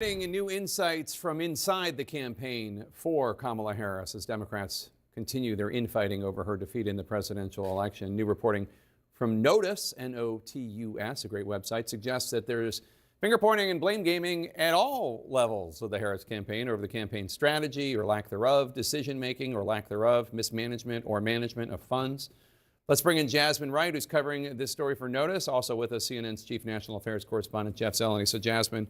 New insights from inside the campaign for Kamala Harris as Democrats continue their infighting over her defeat in the presidential election. New reporting from Notus, N-O-T-U-S, a great website, suggests that there's finger pointing and blame gaming at all levels of the Harris campaign over the campaign strategy or lack thereof, decision making or lack thereof, mismanagement or management of funds. Let's bring in Jasmine Wright, who's covering this story for Notus. Also with us, CNN's chief national affairs correspondent, Jeff Zeleny. So Jasmine,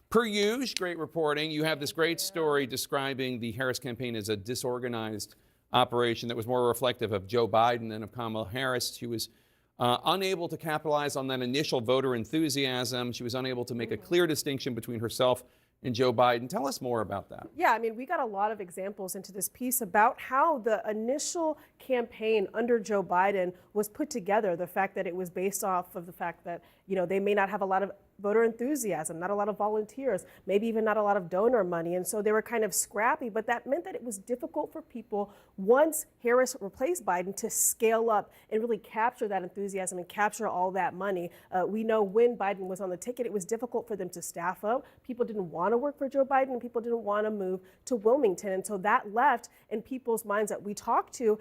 per usual, great reporting. You have this great story describing the Harris campaign as a disorganized operation that was more reflective of Joe Biden than of Kamala Harris. She was unable to capitalize on that initial voter enthusiasm. She was unable to make a clear distinction between herself and Joe Biden. Tell us more about that. Yeah, I mean, we got a lot of examples into this piece about how the initial campaign under Joe Biden was put together. The fact that it was based off of the fact that, you know, they may not have a lot of voter enthusiasm, not a lot of volunteers, maybe even not a lot of donor money. And so they were kind of scrappy, but that meant that it was difficult for people once Harris replaced Biden to scale up and really capture that enthusiasm and capture all that money. We know when Biden was on the ticket, it was difficult for them to staff up. People didn't want to work for Joe Biden and people didn't want to move to Wilmington. And so that left in people's minds that we talked to,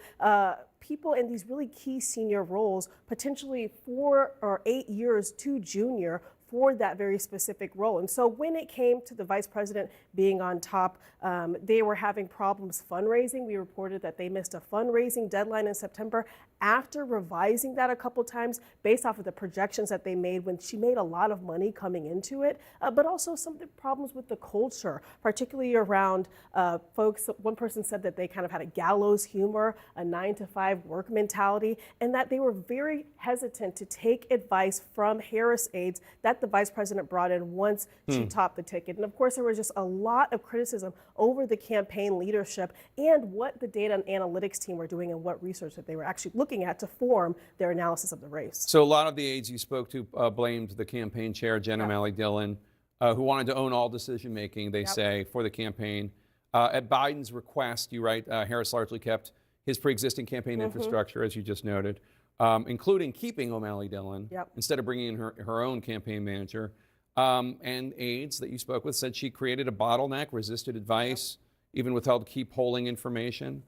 people in these really key senior roles, potentially 4 or 8 years too junior for that very specific role. And so when it came to the vice president being on top, they were having problems fundraising. We reported that they missed a fundraising deadline in September after revising that a couple times based off of the projections that they made when she made a lot of money coming into it, but also some of the problems with the culture, particularly around folks. One person said that they kind of had a gallows humor, a 9-to-5 work mentality, and that they were very hesitant to take advice from Harris aides that the vice president brought in once she topped the ticket. And of course, there was just a lot of criticism over the campaign leadership and what the data and analytics team were doing and what research that they were actually looking at to form their analysis of the race. So a lot of the aides you spoke to blamed the campaign chair, Jen O'Malley Dillon, who wanted to own all decision making, they say, for the campaign. At Biden's request, you write, Harris largely kept his pre-existing campaign infrastructure, as you just noted, including keeping O'Malley Dillon instead of bringing in her own campaign manager. And aides that you spoke with said she created a bottleneck, resisted advice, even withheld key polling information.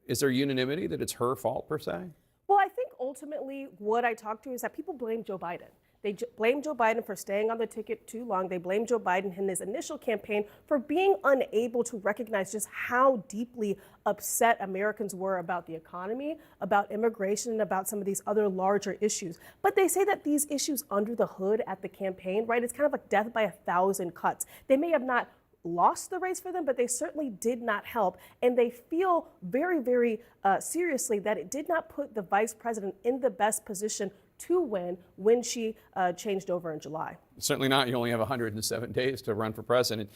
Is there unanimity that it's her fault, per se? Well, I think ultimately what I talked to is that people blame Joe Biden. They blame Joe Biden for staying on the ticket too long. They blame Joe Biden in his initial campaign for being unable to recognize just how deeply upset Americans were about the economy, about immigration, and about some of these other larger issues. But they say that these issues under the hood at the campaign, right, it's kind of like death by 1,000 cuts. They may have not lost the race for them, but they certainly did not help. And they feel very, very seriously that it did not put the vice president in the best position to win when she changed over in July. Certainly not. You only have 107 days to run for president.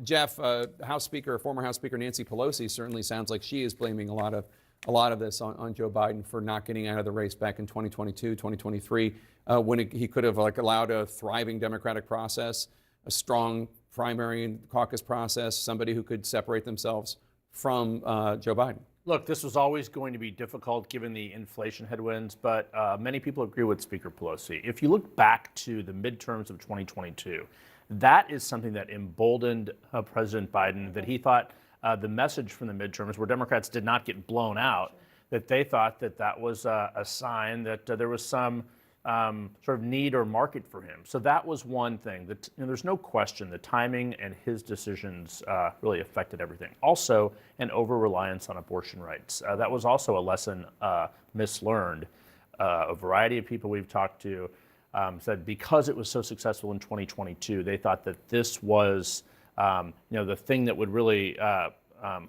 Jeff, former House Speaker Nancy Pelosi certainly sounds like she is blaming a lot of this on Joe Biden for not getting out of the race back in 2022, 2023, when he could have allowed a thriving Democratic process, a strong primary and caucus process, somebody who could separate themselves from Joe Biden. Look, this was always going to be difficult given the inflation headwinds, but many people agree with Speaker Pelosi. If you look back to the midterms of 2022, that is something that emboldened President Biden, that he thought the message from the midterms, where Democrats did not get blown out, that they thought that that was a sign that there was some sort of need or market for him. So that was one thing. That, there's no question the timing and his decisions really affected everything. Also, an over-reliance on abortion rights. That was also a lesson mislearned. A variety of people we've talked to said because it was so successful in 2022, they thought that this was the thing that would really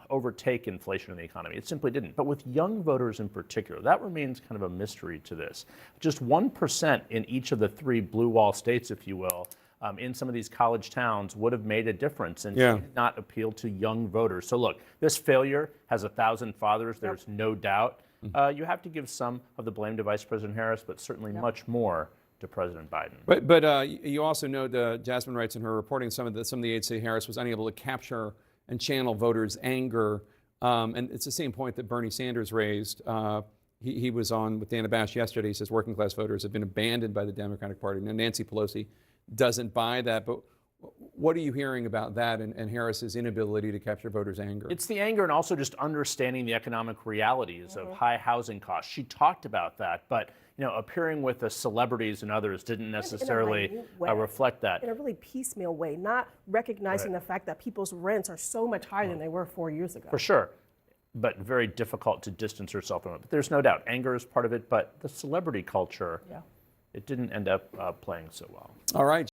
overtake inflation in the economy. It simply didn't. But with young voters in particular, that remains kind of a mystery to this. Just 1% in each of the 3 blue wall states, if you will, in some of these college towns would have made a difference and did not appeal to young voters. So look, this failure has 1,000 fathers. There's no doubt. You have to give some of the blame to Vice President Harris, but certainly much more to President Biden. But you also know, Jasmine writes in her reporting, some of the aides say Harris was unable to capture and channel voters' anger. And it's the same point that Bernie Sanders raised. He was on with Dana Bash yesterday. He says working class voters have been abandoned by the Democratic Party. Now, Nancy Pelosi doesn't buy that. But What are you hearing about that and Harris's inability to capture voters' anger? It's the anger and also just understanding the economic realities of high housing costs. She talked about that, but appearing with the celebrities and others didn't necessarily minute way. reflect that. In a really piecemeal way, not recognizing the fact that people's rents are so much higher than they were 4 years ago. For sure, but very difficult to distance herself from it. But there's no doubt, anger is part of it, but the celebrity culture, it didn't end up playing so well. All right.